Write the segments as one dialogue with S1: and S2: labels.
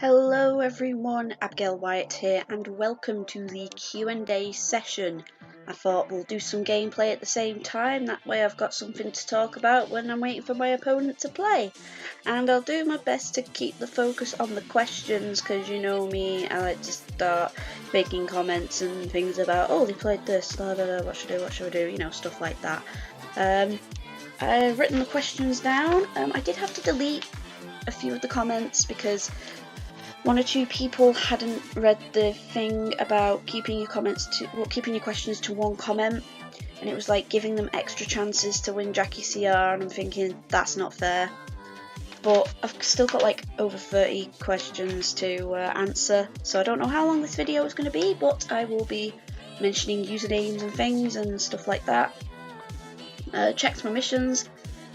S1: Hello everyone, Abigail Wyatt here and welcome to the Q&A session. I thought we'll do some gameplay at the same time, that way I've got something to talk about when I'm waiting for my opponent to play. And I'll do my best to keep the focus on the questions because you know me, I like to start making comments and things about, oh they played this, blah, blah, blah, what should I do, you know, stuff like that. I've written the questions down. I did have to delete a few of the comments because one or two people hadn't read the thing about keeping your questions to one comment, and it was like giving them extra chances to win Jackie CR, and I'm thinking that's not fair. But I've still got like over 30 questions to answer, so I don't know how long this video is going to be, but I will be mentioning usernames and things and stuff like that. Checked my missions.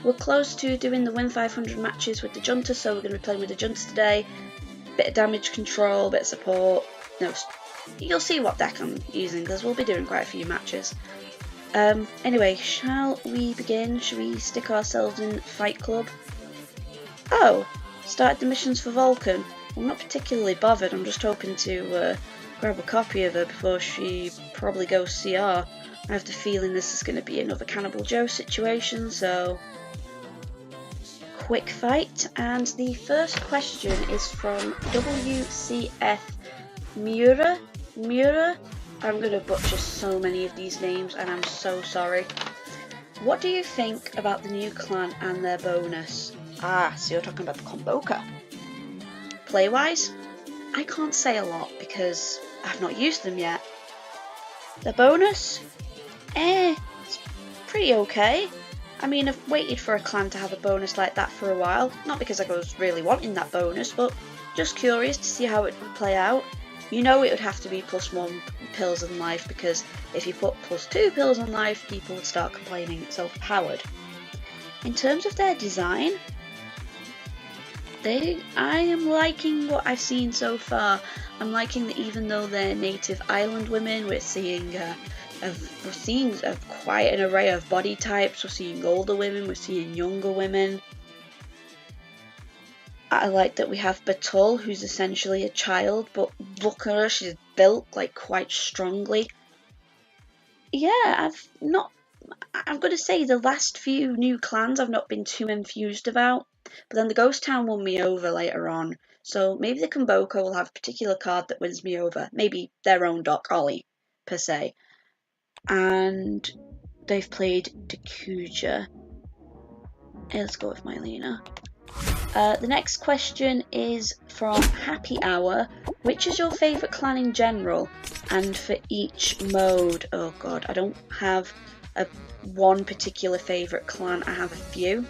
S1: We're close to doing the Win 500 matches with the Junta, so we're going to be playing with the Junta today. Bit of damage control, bit of support. No, you'll see what deck I'm using because we'll be doing quite a few matches. Anyway, shall we begin? Should we stick ourselves in Fight Club? Oh, started the missions for Vulcan. I'm not particularly bothered, I'm just hoping to grab a copy of her before she probably goes CR. I have the feeling this is going to be another Cannibal Joe situation, so quick fight. And the first question is from WCF Mura. I'm going to butcher so many of these names and I'm so sorry. What do you think about the new clan and their bonus? Ah, so you're talking about the Komboka. Play-wise, I can't say a lot because I've not used them yet. The bonus? It's pretty okay. I mean, I've waited for a clan to have a bonus like that for a while, not because I was really wanting that bonus, but just curious to see how it would play out. You know it would have to be +1 pills in life, because if you put +2 pills in life, people would start complaining it's overpowered. In terms of their design, I am liking what I've seen so far. I'm liking that even though they're native island women, we're seeing quite an array of body types. We're seeing older women, we're seeing younger women. I like that we have Batul, who's essentially a child, but look at her, she's built like quite strongly. Yeah, I'm going to say the last few new clans I've not been too enthused about, but then the Ghost Town won me over later on, so maybe the Komboka will have a particular card that wins me over, maybe their own Doc Ollie, per se. And they've played Dakuja. Let's go with Mylena. The next question is from Happy Hour. Which is your favourite clan in general and for each mode? Oh god, I don't have one particular favourite clan, I have a few.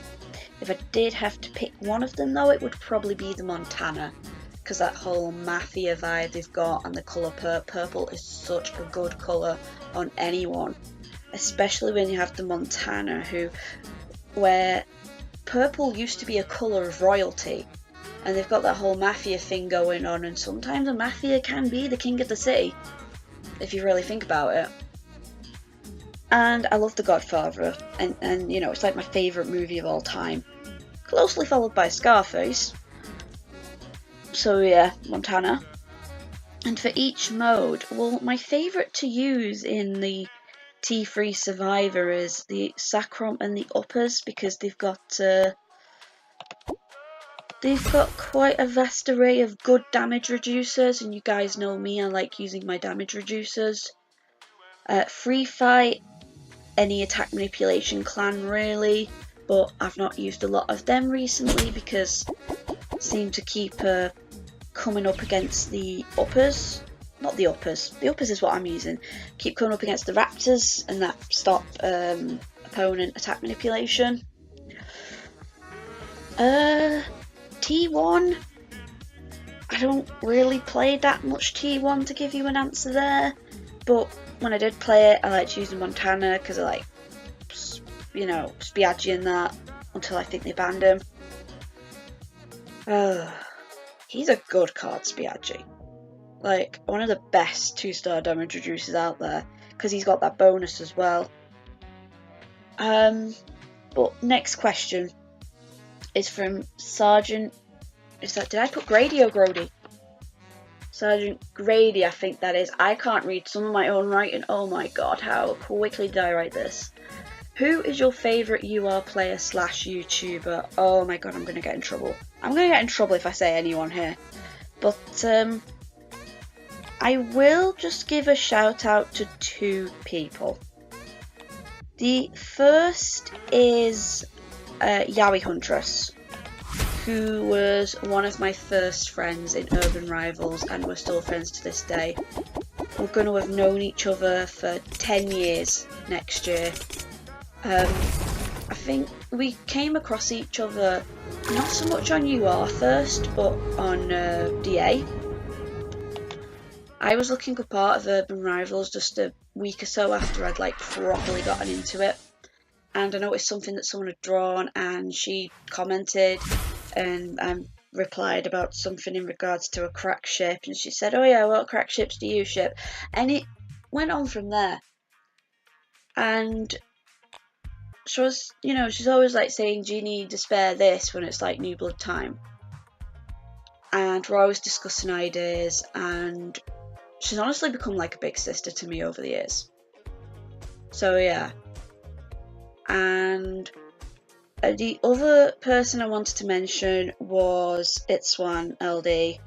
S1: If I did have to pick one of them though, it would probably be the Montana, because that whole mafia vibe they've got, and the colour purple is such a good colour on anyone, especially when you have the Montana, where purple used to be a colour of royalty, and they've got that whole mafia thing going on, and sometimes a mafia can be the king of the city, if you really think about it. And I love The Godfather, and you know, it's like my favourite movie of all time, closely followed by Scarface. So yeah, Montana. And for each mode, well, my favourite to use in the T3 Survivor is the Sacrum and the Uppers, because they've got quite a vast array of good damage reducers, and you guys know me, I like using my damage reducers. Free Fight, any attack manipulation clan really, but I've not used a lot of them recently because I seem to keep coming up against the Uppers. Not the Uppers. The Uppers is what I'm using. Keep coming up against the Raptors, and that stop opponent attack manipulation. T1. I don't really play that much T1 to give you an answer there, but when I did play it, I liked using Montana because I like, you know, Spiaggi and that, until I think they banned him. He's a good card, Spiaggi. Like, one of the best 2-star damage reducers out there, because he's got that bonus as well. But next question is from Sergeant. Did I put Grady or Grody? Sergeant Grady, I think that is. I can't read some of my own writing. Oh my god, how quickly did I write this? Who is your favourite UR player / YouTuber? Oh my god, I'm going to get in trouble. I'm going to get in trouble if I say anyone here. But I will just give a shout out to 2 people. The first is Yowie Huntress, who was one of my first friends in Urban Rivals, and we're still friends to this day. We're going to have known each other for 10 years next year. I think we came across each other not so much on UR first, but on DA. I was looking for part of Urban Rivals just a week or so after I'd like properly gotten into it, and I noticed something that someone had drawn, and she commented and replied about something in regards to a crack ship, and she said, "Oh yeah, what crack ships do you ship?" And it went on from there. And she was, you know, she's always like saying, "Do you need to spare this?" when it's like New Blood time. And we're always discussing ideas, and she's honestly become like a big sister to me over the years. So yeah. And the other person I wanted to mention was Itzwan LD.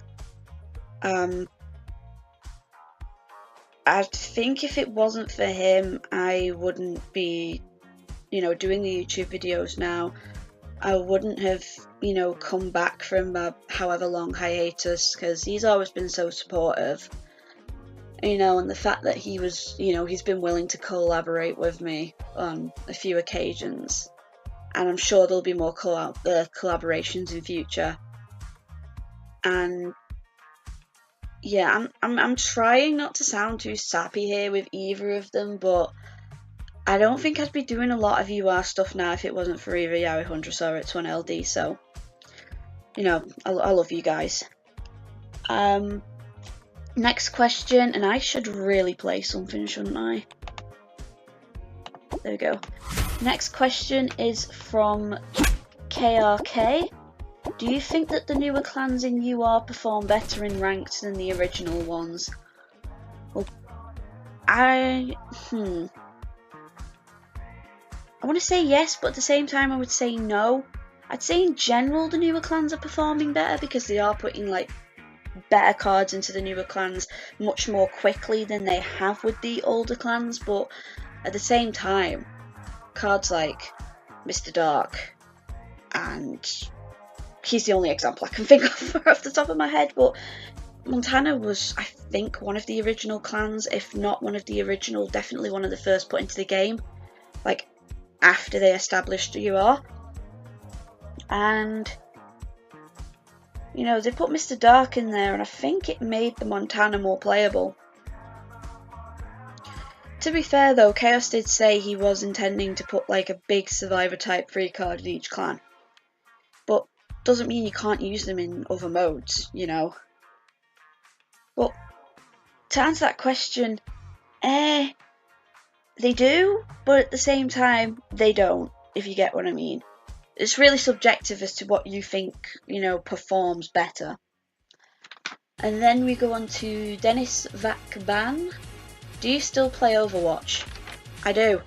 S1: I think if it wasn't for him, I wouldn't be, you know, doing the YouTube videos now. I wouldn't have, you know, come back from a however long hiatus, because he's always been so supportive. You know, and the fact that he was, you know, he's been willing to collaborate with me on a few occasions. And I'm sure there'll be more collaborations in future. And yeah, I'm trying not to sound too sappy here with either of them, but I don't think I'd be doing a lot of UR stuff now if it wasn't for either Yowie Huntress or Itzwan LD. So, you know, I love you guys. Next question, and I should really play something, shouldn't I? There we go. Next question is from KRK. Do you think that the newer clans in UR perform better in ranked than the original ones? Well, I want to say yes, but at the same time I would say no. I'd say in general the newer clans are performing better because they are putting like better cards into the newer clans much more quickly than they have with the older clans, but at the same time, cards like Mr. Dark, and he's the only example I can think of off the top of my head, but Montana was, I think, one of the original clans, if not one of the original, definitely one of the first put into the game, like after they established UR. And you know, they put Mr. Dark in there, and I think it made the Montana more playable. To be fair though, Chaos did say he was intending to put like a big Survivor type free card in each clan. But doesn't mean you can't use them in other modes, you know. But to answer that question, they do, but at the same time, they don't, if you get what I mean. It's really subjective as to what you think, you know, performs better. And then we go on to Dennis Vakban. Do you still play Overwatch? I do.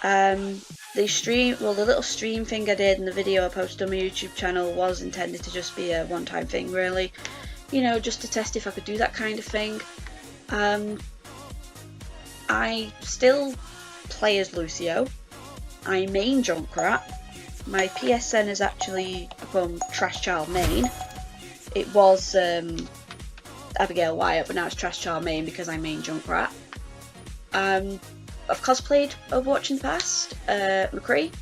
S1: The little stream thing I did in the video I posted on my YouTube channel was intended to just be a one-time thing, really. You know, just to test if I could do that kind of thing. I still play as Lucio. I main Junkrat. My PSN has actually become Trash Child Main. It was Abigail Wyatt, but now it's Trash Child Main because I main Junkrat. I've cosplayed Overwatch in the past, McCree,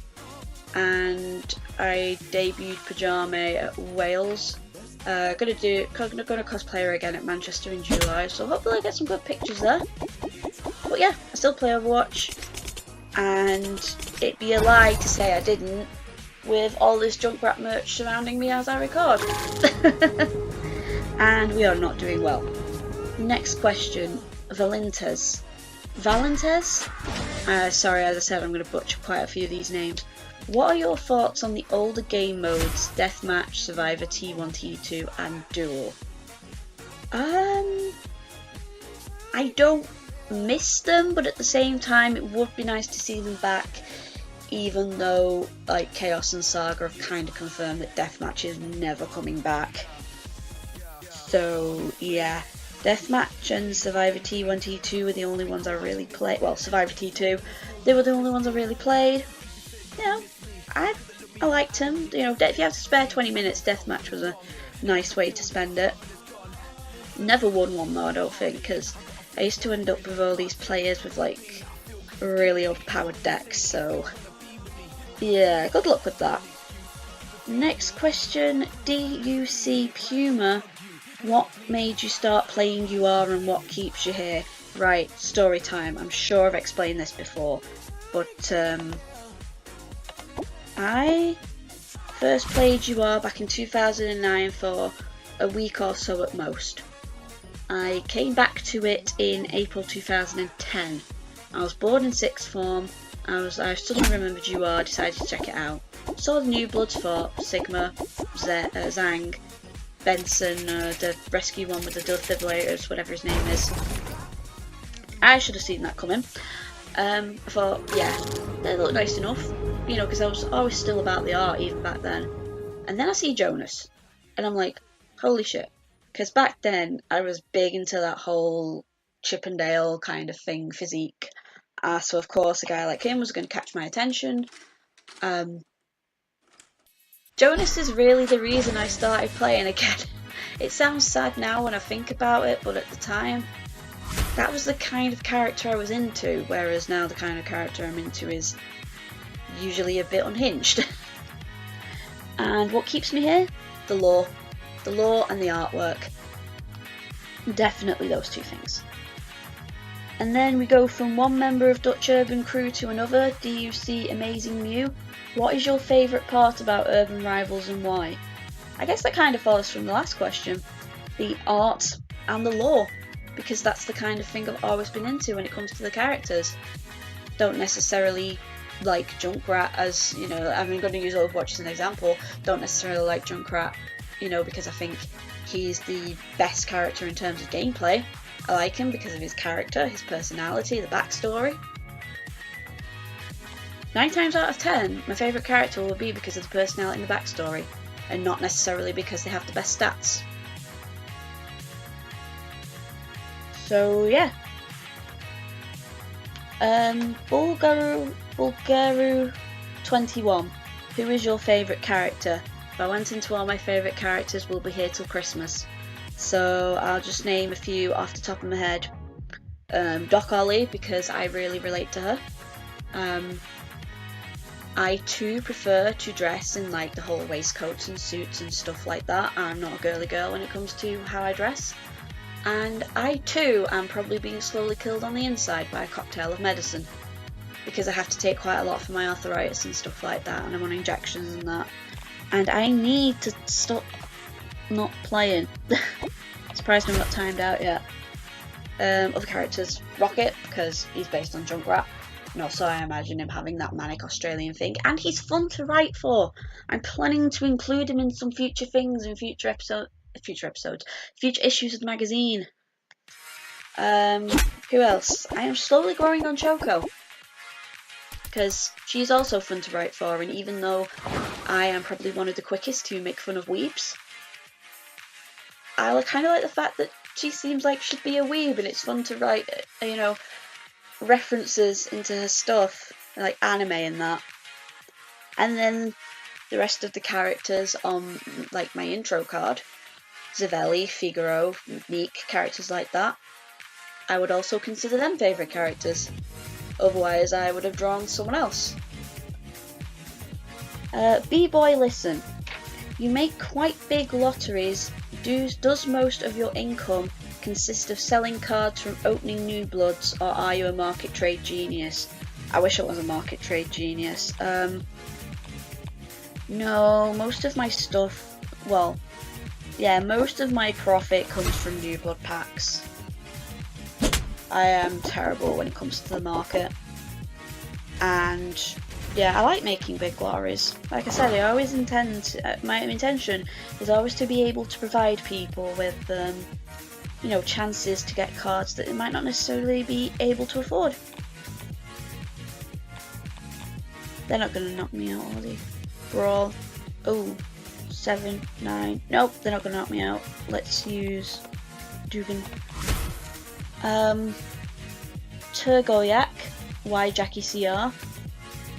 S1: and I debuted Pajama at Wales. Gonna cosplay her again at Manchester in July, so hopefully I get some good pictures there. But yeah, I still play Overwatch, and it'd be a lie to say I didn't, with all this Junkrat merch surrounding me as I record. And we are not doing well. Next question, Valentes. Sorry, as I said, I'm going to butcher quite a few of these names. What are your thoughts on the older game modes, Deathmatch, Survivor, T1, T2 and Duel? I don't miss them, but at the same time, it would be nice to see them back. Even though, like, Chaos and Saga have kind of confirmed that Deathmatch is never coming back. So yeah, Deathmatch and Survivor T1, T2 were the only ones I really played. Well, Survivor T2, they were the only ones I really played. You know, I liked them. You know, if you have to spare 20 minutes, Deathmatch was a nice way to spend it. Never won one though, I don't think, because I used to end up with all these players with like really overpowered decks, so yeah, good luck with that. Next question, DUC Puma. What made you start playing UR and what keeps you here? Right, story time. I'm sure I've explained this before, but I first played UR back in 2009 for a week or so at most. I came back to it in April 2010. I was bored in 6th form. I suddenly remembered UR, decided to check it out. Saw the new Bloods for Sigma, Zhang, Benson, the rescue one with the defibrillators, whatever his name is. I should have seen that coming. I thought, yeah, they look nice enough, you know, because I was always still about the art even back then. And then I see Jonas, and I'm like, holy shit. Because back then, I was big into that whole Chippendale kind of thing, physique. So of course, a guy like him was going to catch my attention. Jonas is really the reason I started playing again. It sounds sad now when I think about it, but at the time, that was the kind of character I was into, whereas now the kind of character I'm into is usually a bit unhinged. And what keeps me here? The lore. The lore and the artwork. Definitely those two things. And then we go from one member of Dutch Urban Crew to another, DUC Amazing Mew. What is your favourite part about Urban Rivals and why? I guess that kind of follows from the last question. The art and the lore, because that's the kind of thing I've always been into when it comes to the characters. Don't necessarily like Junkrat as, you know, I'm going to use Overwatch as an example. Don't necessarily like Junkrat, you know, because I think he's the best character in terms of gameplay. I like him because of his character, his personality, the backstory. 9 times out of 10, my favourite character will be because of the personality and the backstory, and not necessarily because they have the best stats. So yeah. Bulgaru21. Who is your favourite character? If I went into all my favourite characters, we'll be here till Christmas. So I'll just name a few off the top of my head. Doc Ollie, because I really relate to her. I too prefer to dress in like the whole waistcoats and suits and stuff like that. I'm not a girly girl when it comes to how I dress. And I too am probably being slowly killed on the inside by a cocktail of medicine, because I have to take quite a lot for my arthritis and stuff like that, and I'm on injections and that. And I need to stop not playing. Surprised I'm not timed out yet. Other characters, Rocket, because he's based on Junkrat. And also I imagine him having that manic Australian thing. And he's fun to write for. I'm planning to include him in some future things in future issues of the magazine. Who else? I am slowly growing on Choco, because she's also fun to write for, and even though I am probably one of the quickest to make fun of weebs, I kind of like the fact that she seems like she'd be a weeb, and it's fun to write, you know, references into her stuff, like anime and that. And then the rest of the characters on like my intro card, Zavelli, Figaro, Meek, characters like that, I would also consider them favourite characters. Otherwise I would have drawn someone else. B-Boy Listen. You make quite big lotteries. Does most of your income consist of selling cards from opening new bloods, or are you a market trade genius? I wish I was a market trade genius. No, most of my stuff, well, yeah, most of my profit comes from new blood packs. I am terrible when it comes to the market. And yeah, I like making big lotteries. Like I said, I always my intention is always to be able to provide people with you know, chances to get cards that they might not necessarily be able to afford. They're not going to knock me out, are they? Brawl. Oh, 7, 9. Nope, they're not going to knock me out. Let's use Dugan. Turgoyak. Why Jackie CR?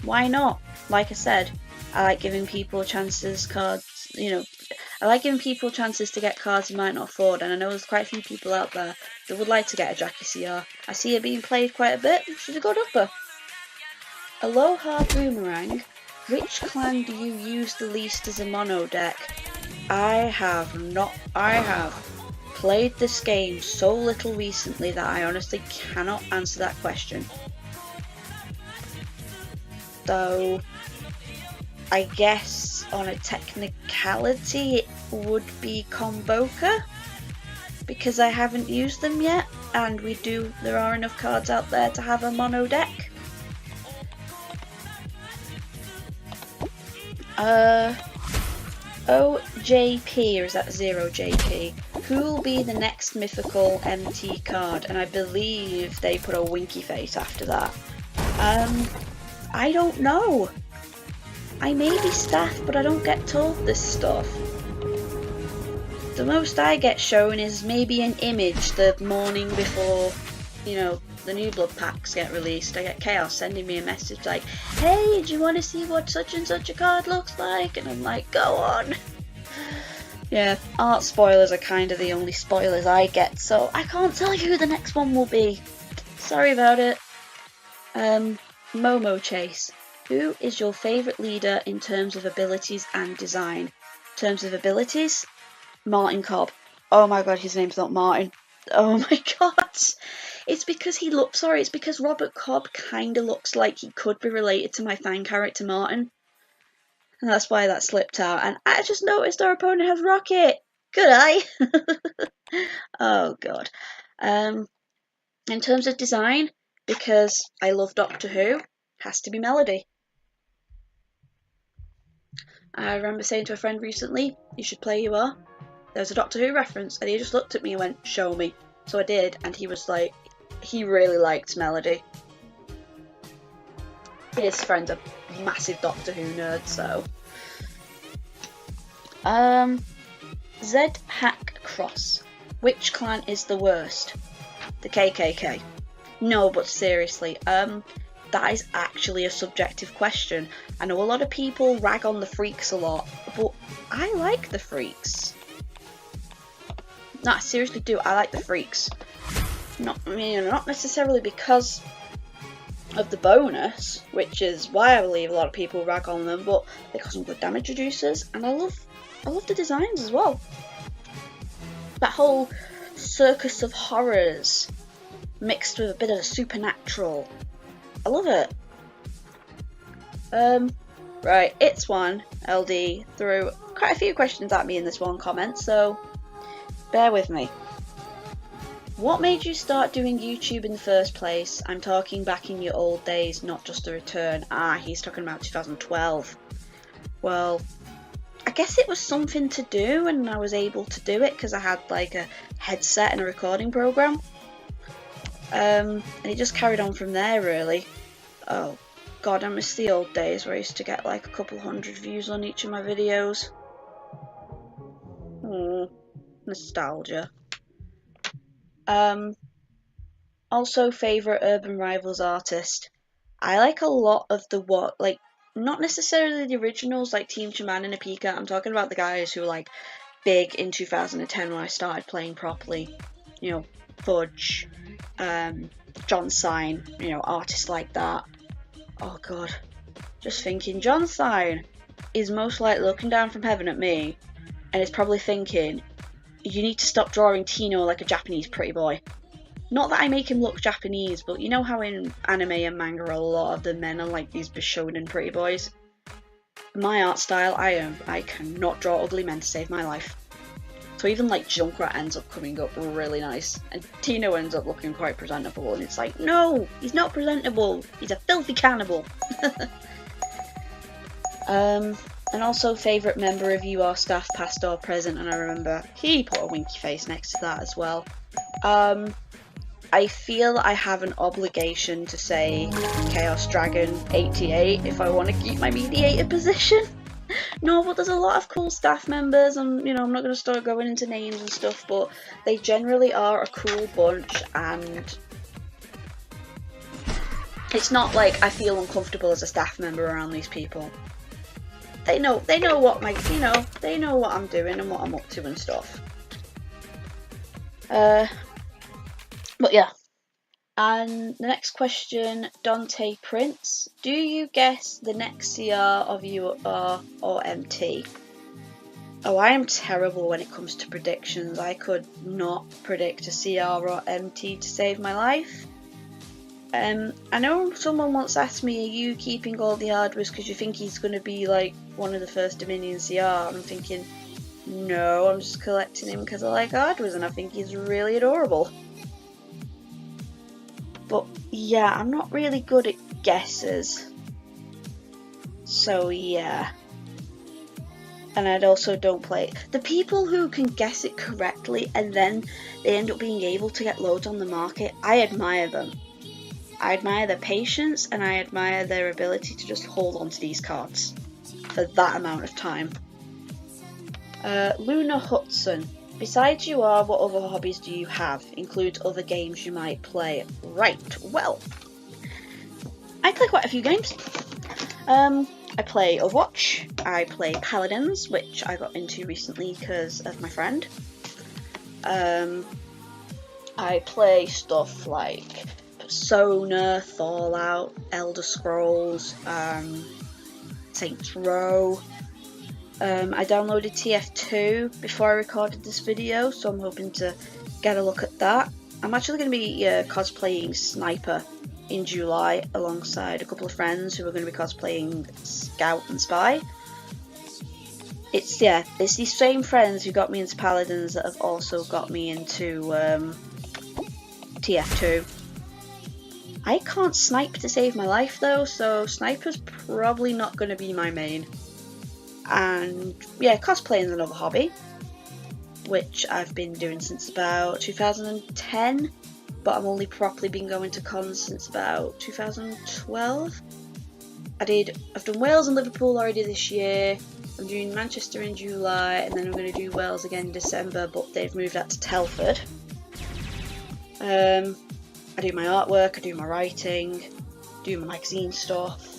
S1: Why not? Like I said, I like giving people chances, cards, you know, I like giving people chances to get cards you might not afford, and I know there's quite a few people out there that would like to get a Jackie CR. I see it being played quite a bit, she's a good upper. Aloha Boomerang, which clan do you use the least as a mono deck? I have played this game so little recently that I honestly cannot answer that question. So, I guess on a technicality it would be Comboka, because I haven't used them yet, and there are enough cards out there to have a mono deck. OJP, or is that 0JP? Who will be the next mythical MT card? And I believe they put a winky face after that. I don't know. I may be staff, but I don't get told this stuff. The most I get shown is maybe an image the morning before, you know, the new blood packs get released. I get Chaos sending me a message like, hey, do you want to see what such and such a card looks like? And I'm like, go on. Yeah, art spoilers are kind of the only spoilers I get, so I can't tell you who the next one will be. Sorry about it. Momo Chase. Who is your favourite leader in terms of abilities and design? In terms of abilities, Martin Cobb. Oh my god, his name's not Martin. Oh my god. It's because Robert Cobb kind of looks like he could be related to my fan character Martin. And that's why that slipped out. And I just noticed our opponent has Rocket. Good eye. Oh god. In terms of design, because I love Doctor Who, has to be Melody. I remember saying to a friend recently, you should play You Are. There's a Doctor Who reference, and he just looked at me and went, show me. So I did, and he was like, he really liked Melody. His friend's a massive Doctor Who nerd, so. Zed Hack Cross. Which clan is the worst? The KKK. No, but seriously, that is actually a subjective question. I know a lot of people rag on the Freaks a lot, but I like the Freaks. No, I seriously do. I like the Freaks. Not necessarily because of the bonus, which is why I believe a lot of people rag on them, but they got some good damage reducers, and I love the designs as well. That whole circus of horrors mixed with a bit of a supernatural. I love it. Right, It's One LD threw quite a few questions at me in this one comment, so bear with me. What made you start doing YouTube in the first place? I'm talking back in your old days, not just a return. He's talking about 2012. Well, I guess it was something to do, and I was able to do it because I had like a headset and a recording program. And it just carried on from there, really. Oh god, I miss the old days where I used to get like a couple hundred views on each of my videos. Nostalgia. Also, favourite Urban Rivals artist. I like a lot of not necessarily the originals like Team Shaman and Apika. I'm talking about the guys who were like big in 2010 when I started playing properly. You know, Fudge, John Sign, you know, artists like that. Oh god, just thinking, John Sign is most likely looking down from heaven at me, and is probably thinking, you need to stop drawing Tino like a Japanese pretty boy. Not that I make him look Japanese, but you know how in anime and manga a lot of the men are like these Bishonen pretty boys? My art style, I cannot draw ugly men to save my life. So even like Junkrat ends up coming up really nice, and Tino ends up looking quite presentable, and it's like, no, he's not presentable, he's a filthy cannibal. And also favourite member of UR staff, past or present, and I remember he put a winky face next to that as well. I feel I have an obligation to say Chaos Dragon 88 if I want to keep my mediator position. No, but there's a lot of cool staff members, and I'm not going to start going into names and stuff, but they generally are a cool bunch, and it's not like I feel uncomfortable as a staff member around these people. They know what they know what I'm doing and what I'm up to and stuff. But yeah. And the next question, Dante Prince. Do you guess the next CR of UR or MT? Oh, I am terrible when it comes to predictions. I could not predict a CR or MT to save my life. I know someone once asked me, are you keeping all the hardwares because you think he's going to be like one of the first Dominion CR? And I'm thinking, no, I'm just collecting him because I like hardwares and I think he's really adorable. But yeah, I'm not really good at guesses. So yeah. And I also don't play it. The people who can guess it correctly and then they end up being able to get loads on the market, I admire them. I admire their patience and I admire their ability to just hold on to these cards for that amount of time. Luna Hudson. Besides UR, what other hobbies do you have? Includes other games you might play. Right, well, I play quite a few games. I play Overwatch, I play Paladins, which I got into recently because of my friend. I play stuff like Persona, Fallout, Elder Scrolls, Saints Row. I downloaded TF2 before I recorded this video, so I'm hoping to get a look at that. I'm actually going to be cosplaying Sniper in July alongside a couple of friends who are going to be cosplaying Scout and Spy. It's these same friends who got me into Paladins that have also got me into TF2. I can't snipe to save my life though, so Sniper's probably not going to be my main. And yeah, cosplaying is another hobby, which I've been doing since about 2010, but I've only properly been going to cons since about 2012. I've done Wales and Liverpool already this year. I'm doing Manchester in July, and then I'm going to do Wales again in December, but they've moved that to Telford. I do my artwork, I do my writing, do my magazine stuff.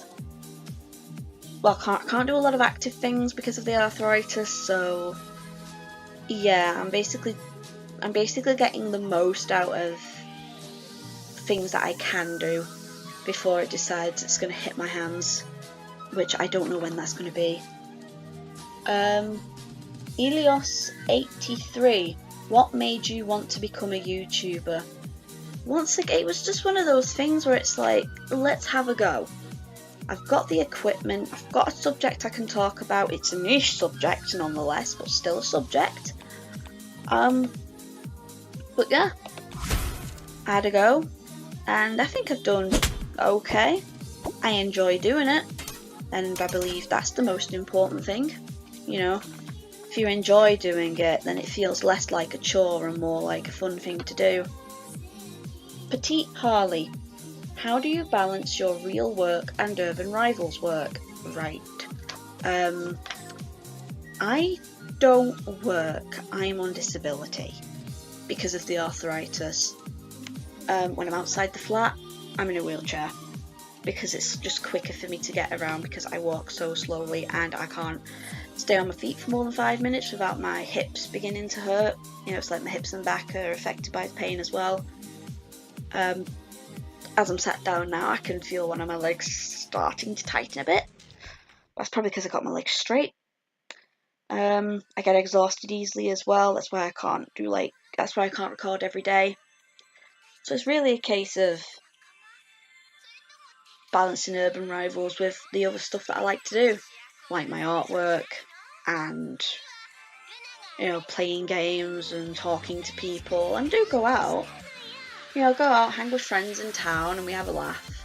S1: Well, I can't do a lot of active things because of the arthritis, so yeah, I'm basically getting the most out of things that I can do before it decides it's going to hit my hands, which I don't know when that's going to be. Elios83, what made you want to become a YouTuber? Once again, it was just one of those things where it's like, let's have a go. I've got the equipment, I've got a subject I can talk about. It's a niche subject nonetheless, but still a subject. But yeah, I had a go, and I think I've done okay. I enjoy doing it, and I believe that's the most important thing. If you enjoy doing it, then it feels less like a chore and more like a fun thing to do. Petite Harley. How do you balance your real work and Urban Rivals work? Right. I don't work. I'm on disability because of the arthritis. When I'm outside the flat, I'm in a wheelchair because it's just quicker for me to get around because I walk so slowly and I can't stay on my feet for more than 5 minutes without my hips beginning to hurt. It's like my hips and back are affected by the pain as well. As I'm sat down now, I can feel one of my legs starting to tighten a bit. That's probably because I got my legs straight. I get exhausted easily as well. That's why I can't record every day. So it's really a case of balancing Urban Rivals with the other stuff that I like to do, like my artwork and playing games and talking to people, and do go out. Go out, hang with friends in town, and we have a laugh.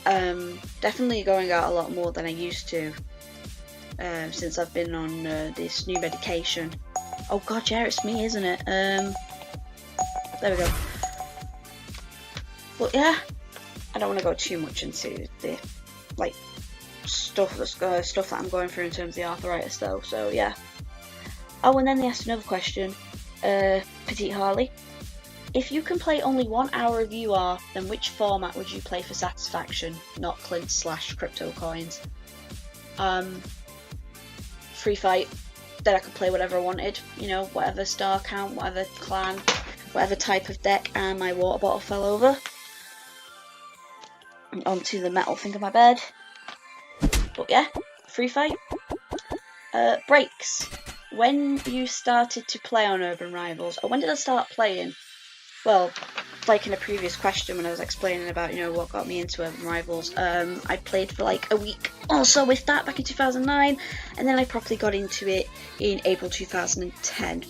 S1: Definitely going out a lot more than I used to. since I've been on this new medication. Oh god, yeah, it's me, isn't it? There we go. But yeah, I don't want to go too much into the like stuff that I'm going through in terms of the arthritis though. So yeah. Oh, and then they asked another question. Petite Harley, if you can play only 1 hour of UR, then which format would you play for satisfaction? Not Clint/crypto coins. Free fight. Then I could play whatever I wanted. You know, whatever star count, whatever clan, whatever type of deck, and my water bottle fell over onto the metal thing of my bed. But yeah, free fight. Breaks. When you started to play on Urban Rivals, or when did I start playing? Well, like in a previous question when I was explaining about, you know, what got me into Urban Rivals, I played for like a week also with that back in 2009, and then I properly got into it in April 2010.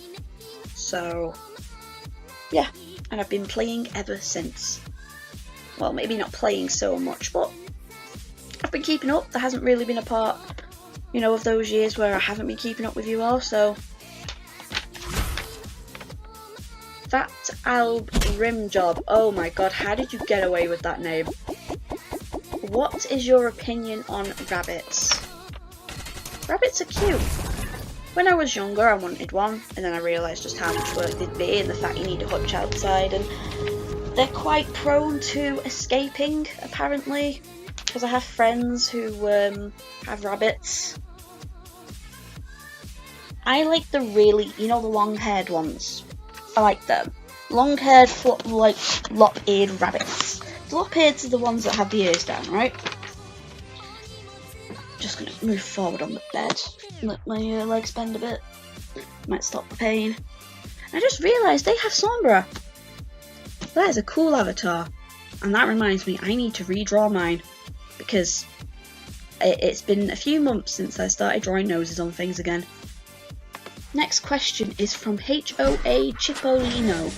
S1: So, yeah, and I've been playing ever since. Well, maybe not playing so much, but I've been keeping up. There hasn't really been a part, you know, of those years where I haven't been keeping up with you all, so. Fat Alb Rimjob. Oh my god, how did you get away with that name? What is your opinion on rabbits? Rabbits are cute. When I was younger, I wanted one, and then I realised just how much work they'd be and the fact you need a hutch outside, and they're quite prone to escaping, apparently, because I have friends who have rabbits. I like the really, you know, the long-haired ones. I like them. Long-haired, like, lop-eared rabbits. The lop-eareds are the ones that have the ears down, right? Just gonna move forward on the bed. Let my legs bend a bit. Might stop the pain. I just realised they have Sombra. That is a cool avatar. And that reminds me, I need to redraw mine. Because it's been a few months since I started drawing noses on things again. Next question is from HOA Chipolino.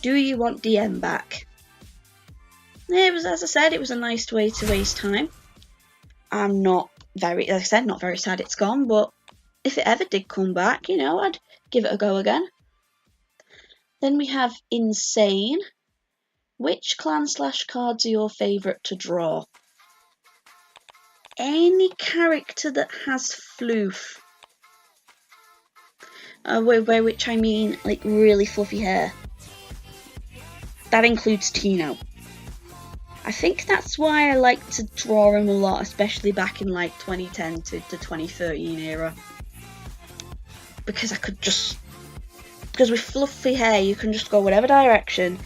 S1: Do you want DM back? It was, as I said, it was a nice way to waste time. I'm not very, like I said, not very sad it's gone, but if it ever did come back, you know, I'd give it a go again. Then we have Insane. Which clan/cards are your favourite to draw? Any character that has floof. By which I mean, like, really fluffy hair. That includes Tino. I think that's why I like to draw him a lot, especially back in, like, 2010 to the 2013 era. Because because with fluffy hair, you can just go whatever direction,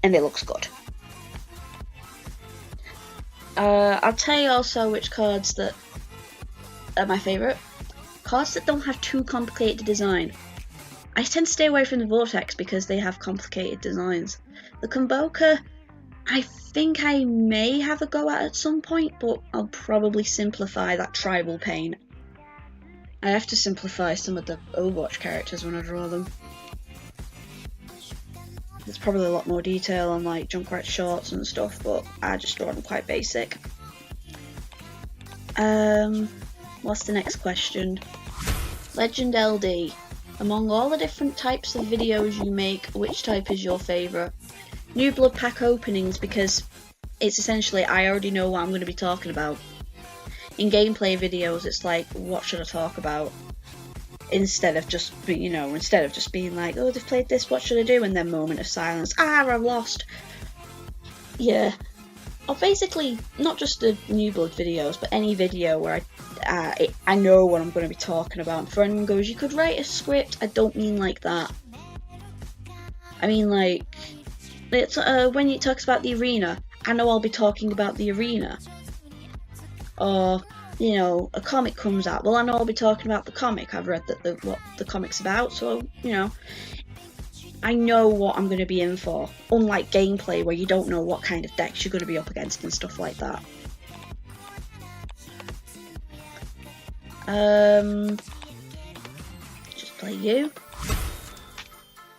S1: and it looks good. I'll tell you also which cards that are my favourite. Cards that don't have too complicated design. I tend to stay away from the Vortex because they have complicated designs. The Kumboka, I think I may have a go at some point, but I'll probably simplify that tribal pain. I have to simplify some of the Overwatch characters when I draw them. There's probably a lot more detail on like Junkrat shorts and stuff, but I just draw them quite basic. What's the next question? Legend LD. Among all the different types of videos you make, which type is your favourite? New blood pack openings, because it's essentially I already know what I'm going to be talking about. In gameplay videos, it's like, what should I talk about? Instead of just being like, oh, they've played this, what should I do? And then moment of silence. I've lost. Yeah. Or basically, not just the New Blood videos, but any video where I know what I'm going to be talking about. If anyone goes, you could write a script, I don't mean like that. I mean like, it's, when it talks about the arena, I know I'll be talking about the arena. Or, you know, a comic comes out, well I know I'll be talking about the comic, I've read what the comic's about, so, you know, I know what I'm going to be in for. Unlike gameplay where you don't know what kind of decks you're going to be up against and stuff like that. Just play you.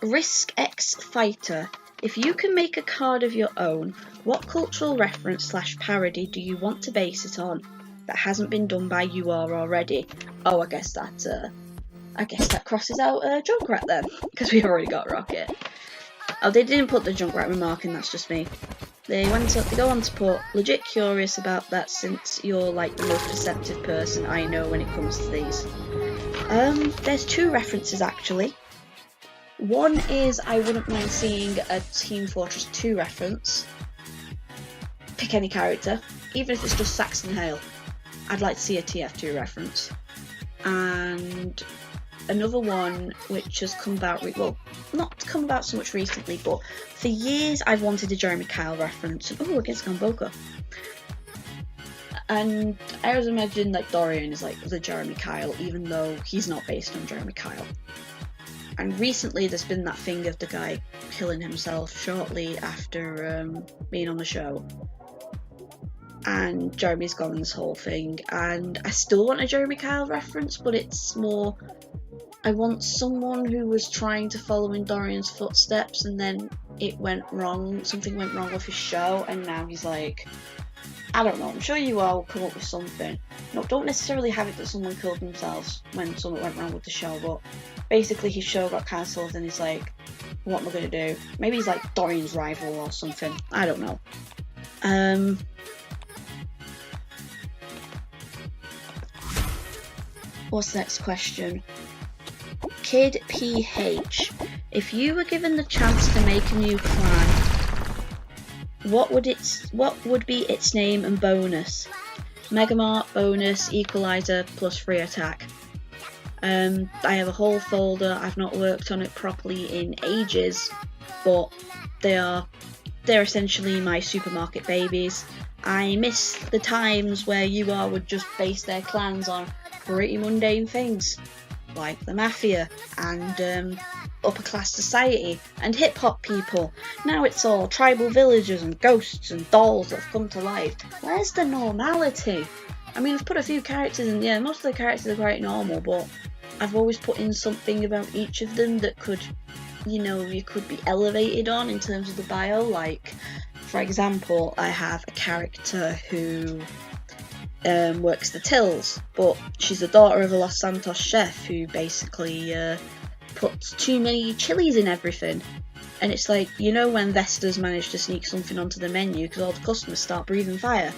S1: Risk X Fighter. If you can make a card of your own, what cultural reference/parody do you want to base it on? that hasn't been done by UR already. Oh, I guess that crosses out Junkrat then, because we've already got Rocket. Oh, they didn't put the Junkrat remark in, that's just me. They go on to put, legit curious about that since you're like the most perceptive person I know when it comes to these. There's two references actually. One is I wouldn't mind seeing a Team Fortress 2 reference. Pick any character, even if it's just Saxon Hale. I'd like to see a TF2 reference. And another one which has come about, well, not come about so much recently, but for years I've wanted a Jeremy Kyle reference. Oh, against Gamboka. And I always imagine like Dorian is like the Jeremy Kyle, even though he's not based on Jeremy Kyle. And recently there's been that thing of the guy killing himself shortly after being on the show. And Jeremy's gone in this whole thing, and I still want a Jeremy Kyle reference, but it's more, I want someone who was trying to follow in Dorian's footsteps and then it went wrong, something went wrong with his show, and now he's like, I don't know, I'm sure you all will come up with something. No, don't necessarily have it that someone killed themselves when something went wrong with the show, but basically his show got cancelled and he's like, what am I going to do? Maybe he's like Dorian's rival or something, I don't know. What's the next question? Kid PH. If you were given the chance to make a new clan, what would be its name and bonus? Megamart, bonus, equalizer, plus free attack. I have a whole folder. I've not worked on it properly in ages, but they're essentially my supermarket babies. I miss the times where UR would just base their clans on pretty mundane things, like the Mafia and upper class society and hip hop people. Now it's all tribal villagers and ghosts and dolls that have come to life. Where's the normality? I mean, I've put a few characters in, yeah, most of the characters are quite normal, but I've always put in something about each of them that could, you could be elevated on in terms of the bio. Like, for example, I have a character who works the tills, but she's the daughter of a Los Santos chef who basically puts too many chilies in everything. And it's like, when Vesta's managed to sneak something onto the menu because all the customers start breathing fire.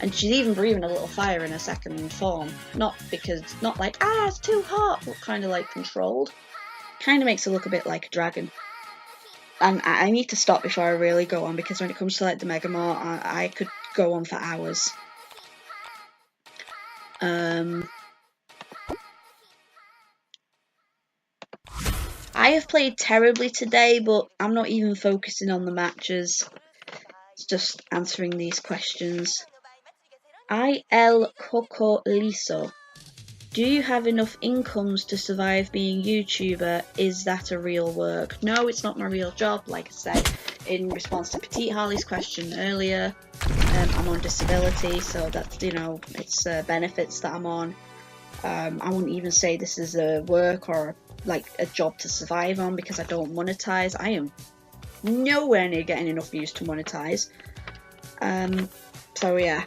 S1: And she's even breathing a little fire in her second form. Not like, it's too hot, but kind of like controlled. Kind of makes her look a bit like a dragon. And I need to stop before I really go on, because when it comes to like the Megamart, I could go on for hours. I have played terribly today, but I'm not even focusing on the matches. It's just answering these questions. IL Coco Liso. Do you have enough incomes to survive being YouTuber? Is that a real work? No, it's not my real job. Like I said, in response to Petite Harley's question earlier, I'm on disability, so that's, it's benefits that I'm on. I wouldn't even say this is a work or like a job to survive on, because I don't monetize. I am nowhere near getting enough views to monetize. So yeah.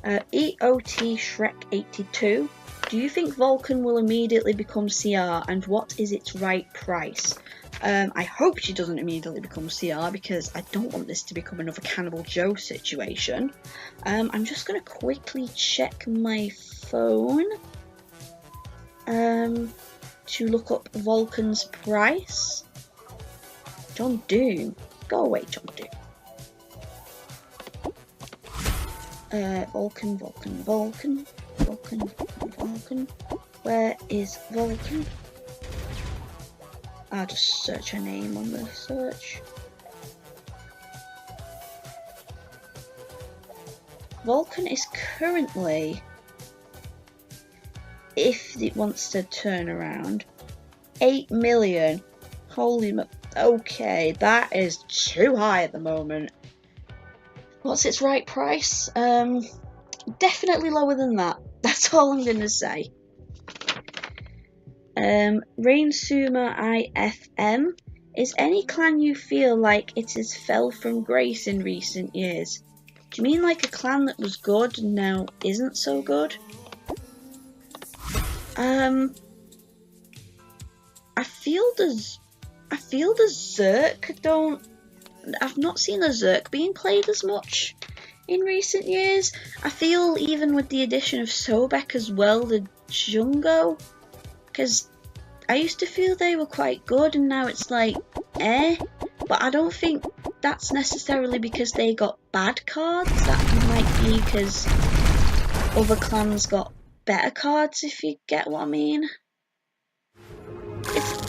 S1: EOT Shrek 82. Do you think Vulcan will immediately become CR, and what is its right price? I hope she doesn't immediately become CR, because I don't want this to become another Cannibal Joe situation. I'm just going to quickly check my phone to look up Vulcan's price. John Doom. Go away, John Doom. Vulcan. Where is Vulcan? I'll just search her name on the search. Vulcan is currently, if it wants to turn around, 8 million. Holy okay, that is too high at the moment. What's its right price? Definitely lower than that. That's all I'm going to say. Rainsuma IFM. Is any clan you feel like it has fell from grace in recent years? you mean like a clan that was good and now isn't so good? I feel the Zerk don't. I've not seen the Zerk being played as much in recent years. I feel even with the addition of Sobek as well, the Jungo, because I used to feel they were quite good and now it's like, but I don't think that's necessarily because they got bad cards. That might be because other clans got better cards, if you get what I mean.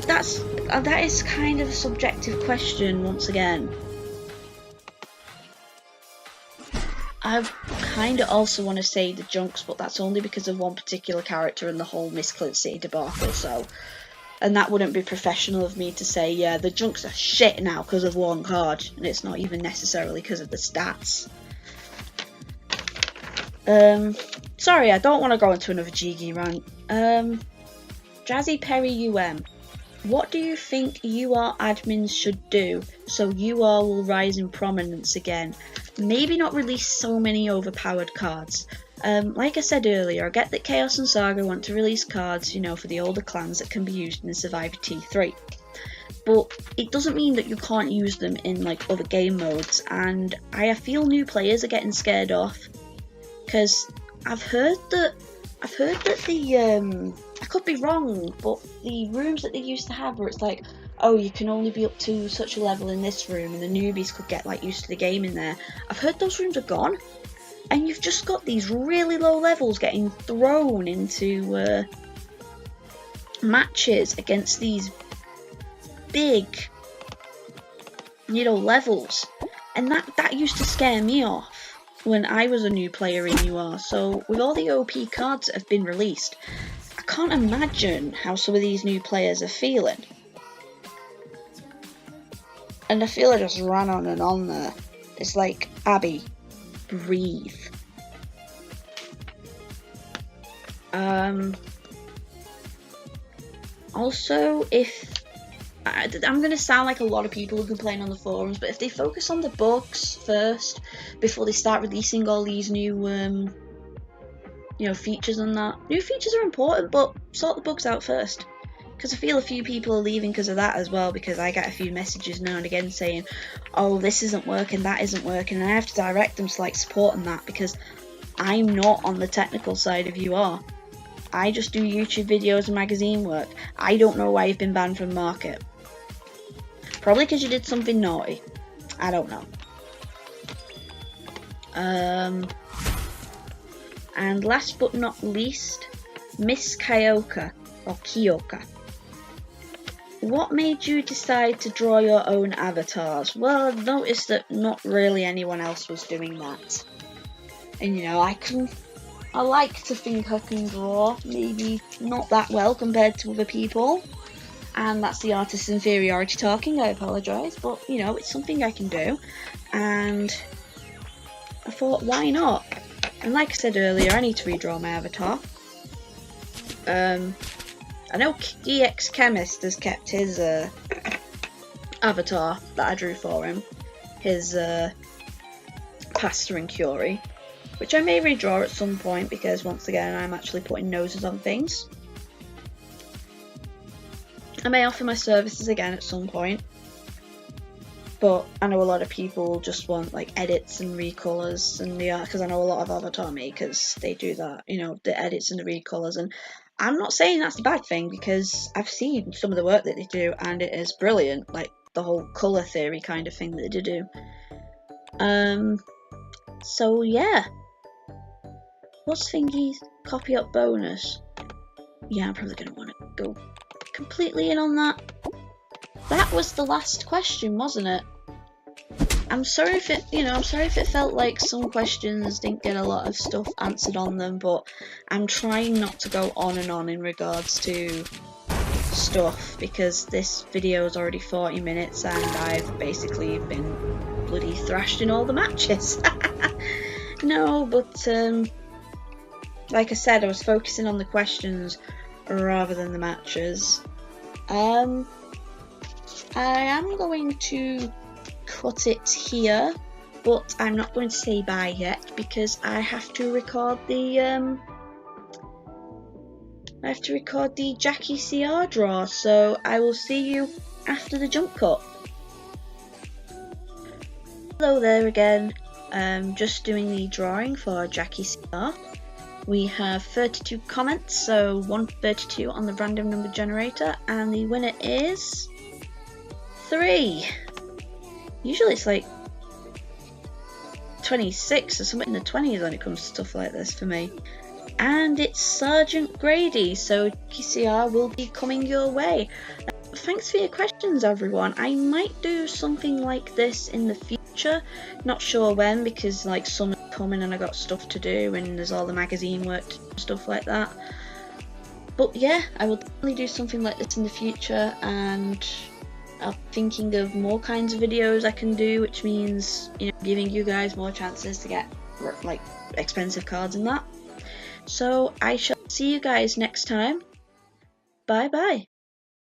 S1: That is kind of a subjective question once again. I kind of also want to say the Junks, but that's only because of one particular character and the whole Misclint City debacle, so... And that wouldn't be professional of me to say, yeah, the Junks are shit now because of one card, and it's not even necessarily because of the stats. Sorry, I don't want to go into another GG rant. Jazzy Perry UM. What do you think UR admins should do so UR will rise in prominence again? Maybe not release so many overpowered cards. Like I said earlier, I get that Chaos and Saga want to release cards, you know, for the older clans that can be used in Survivor T3. But it doesn't mean that you can't use them in like other game modes, and I feel new players are getting scared off. Because I've heard that the I could be wrong, but the rooms that they used to have where it's like, oh, you can only be up to such a level in this room and the newbies could get like used to the game in there. I've heard those rooms are gone, and you've just got these really low levels getting thrown into matches against these big, you know, levels, and that used to scare me off when I was a new player in UR. So with all the OP cards that have been released, I can't imagine how some of these new players are feeling. And I feel I just ran on and on there. It's like, Abby, breathe. Also, if I'm going to sound like a lot of people who complain on the forums, but if they focus on the bugs first before they start releasing all these new you know, features and that. New features are important, but sort the bugs out first. Because I feel a few people are leaving because of that as well, because I get a few messages now and again saying, oh, this isn't working, that isn't working, and I have to direct them to like support on that, because I'm not on the technical side of UR. I just do YouTube videos and magazine work. I don't know why you've been banned from market. Probably because you did something naughty. I don't know. And last but not least, Miss Kyoka, or Kyoka. What made you decide to draw your own avatars? Well, I've noticed that not really anyone else was doing that. And you know, I like to think I can draw, maybe not that well compared to other people. And that's the artist's inferiority talking, I apologise, but you know, it's something I can do. And I thought, why not? And like I said earlier, I need to redraw my avatar. I know DX Chemist has kept his avatar that I drew for him, his Pasta and Curie, which I may redraw at some point because once again I'm actually putting noses on things. I may offer my services again at some point, but I know a lot of people just want like edits and recolors and the art, because I know a lot of avatar makers, they do that, you know, the edits and the recolors, and I'm not saying that's a bad thing because I've seen some of the work that they do and it is brilliant, like the whole colour theory kind of thing that they do. So yeah. What's Thingy's copy up bonus? Yeah, I'm probably going to want to go completely in on that. That was the last question, wasn't it? I'm sorry if it felt like some questions didn't get a lot of stuff answered on them, but I'm trying not to go on and on in regards to stuff because this video is already 40 minutes and I've basically been bloody thrashed in all the matches. No, but like I said, I was focusing on the questions rather than the matches. I am going to cut it here but I'm not going to say bye yet because I have to record the Jackie CR draw, so I will see you after the jump cut. Hello there again, just doing the drawing for Jackie CR. We have 32 comments, so 132 on the random number generator, and the winner is 3. Usually it's like 26 or something in the 20s when it comes to stuff like this for me. And it's Sergeant Grady, so PCR will be coming your way. Thanks for your questions, everyone. I might do something like this in the future. Not sure when, because like summer's coming and I got stuff to do and there's all the magazine work and stuff like that. But yeah, I will definitely do something like this in the future, and I'm thinking of more kinds of videos I can do, which means, you know, giving you guys more chances to get like expensive cards and that. So I shall see you guys next time. Bye bye.